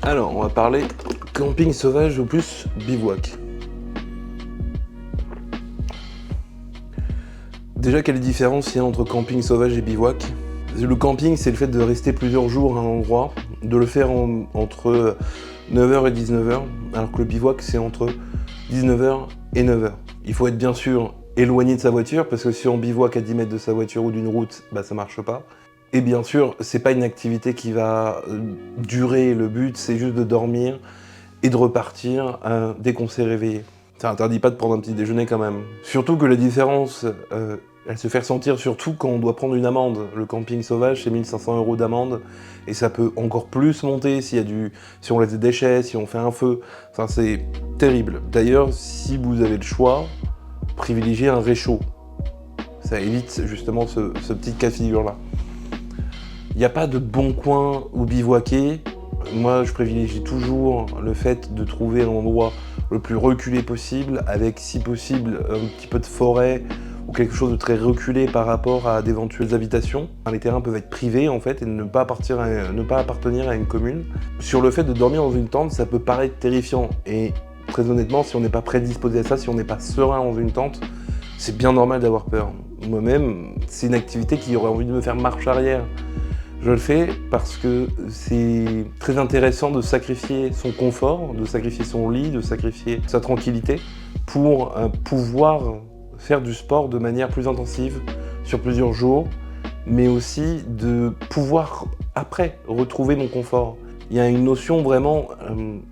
Alors, on va parler camping sauvage ou plus bivouac. Déjà, quelle différence il y a entre camping sauvage et bivouac? Le camping, c'est le fait de rester plusieurs jours à un endroit, de le faire entre 9h et 19h, alors que le bivouac, c'est entre 19h et 9h. Il faut être bien sûr éloigné de sa voiture, parce que si on bivouac à 10 mètres de sa voiture ou d'une route, bah ça marche pas. Et bien sûr, c'est pas une activité qui va durer, le but c'est juste de dormir et de repartir dès qu'on s'est réveillé. Ça interdit pas de prendre un petit déjeuner quand même. Surtout que la différence, elle se fait ressentir surtout quand on doit prendre une amende. Le camping sauvage, c'est 1500 € d'amende, et ça peut encore plus monter si on laisse des déchets, si on fait un feu. Enfin, c'est terrible. D'ailleurs, si vous avez le choix, privilégiez un réchaud. Ça évite justement ce petit cas de figure-là. Il n'y a pas de bon coin où bivouaquer. Moi, je privilégie toujours le fait de trouver un endroit le plus reculé possible, avec, si possible, un petit peu de forêt ou quelque chose de très reculé par rapport à d'éventuelles habitations. Les terrains peuvent être privés, en fait, et ne pas appartenir à une commune. Sur le fait de dormir dans une tente, ça peut paraître terrifiant. Et très honnêtement, si on n'est pas prédisposé à ça, si on n'est pas serein dans une tente, c'est bien normal d'avoir peur. Moi-même, c'est une activité qui aurait envie de me faire marche arrière. Je le fais parce que c'est très intéressant de sacrifier son confort, de sacrifier son lit, de sacrifier sa tranquillité pour pouvoir faire du sport de manière plus intensive sur plusieurs jours, mais aussi de pouvoir après retrouver mon confort. Il y a une notion vraiment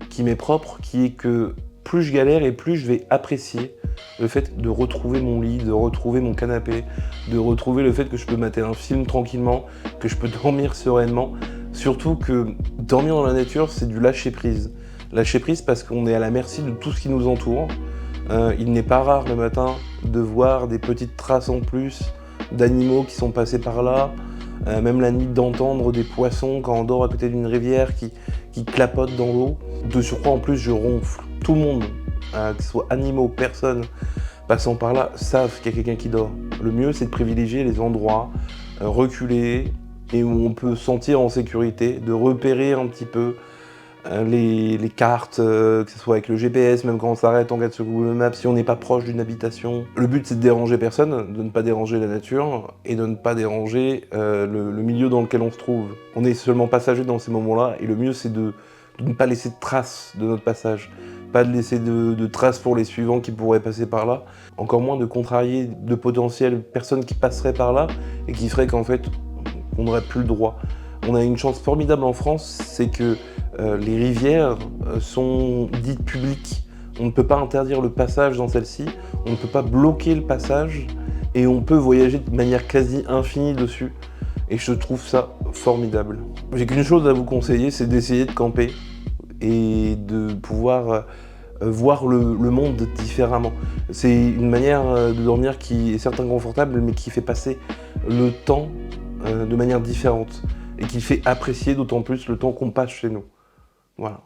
qui m'est propre, qui est que plus je galère et plus je vais apprécier le fait de retrouver mon lit, de retrouver mon canapé, de retrouver le fait que je peux mater un film tranquillement, que je peux dormir sereinement. Surtout que dormir dans la nature, c'est du lâcher prise. Lâcher prise parce qu'on est à la merci de tout ce qui nous entoure. Il n'est pas rare le matin de voir des petites traces en plus d'animaux qui sont passés par là. Même la nuit d'entendre des poissons quand on dort à côté d'une rivière qui clapotent dans l'eau. De surcroît, en plus, je ronfle. Tout le monde, que ce soit animaux, personnes passant par là, savent qu'il y a quelqu'un qui dort. Le mieux, c'est de privilégier les endroits reculés et où on peut se sentir en sécurité, de repérer un petit peu les cartes, que ce soit avec le GPS, même quand on s'arrête, on regarde sur Google Maps, si on n'est pas proche d'une habitation. Le but, c'est de déranger personne, de ne pas déranger la nature et de ne pas déranger le milieu dans lequel on se trouve. On est seulement passager dans ces moments-là, et le mieux, c'est de ne pas laisser de traces de notre passage, pas de laisser de traces pour les suivants qui pourraient passer par là, encore moins de contrarier de potentielles personnes qui passeraient par là et qui feraient qu'en fait, on n'aurait plus le droit. On a une chance formidable en France, c'est que les rivières sont dites publiques. On ne peut pas interdire le passage dans celles-ci, on ne peut pas bloquer le passage, et on peut voyager de manière quasi infinie dessus. Et je trouve ça formidable. J'ai qu'une chose à vous conseiller, c'est d'essayer de camper et de pouvoir voir le monde différemment. C'est une manière de dormir qui est certes inconfortable, mais qui fait passer le temps de manière différente et qui fait apprécier d'autant plus le temps qu'on passe chez nous. Voilà.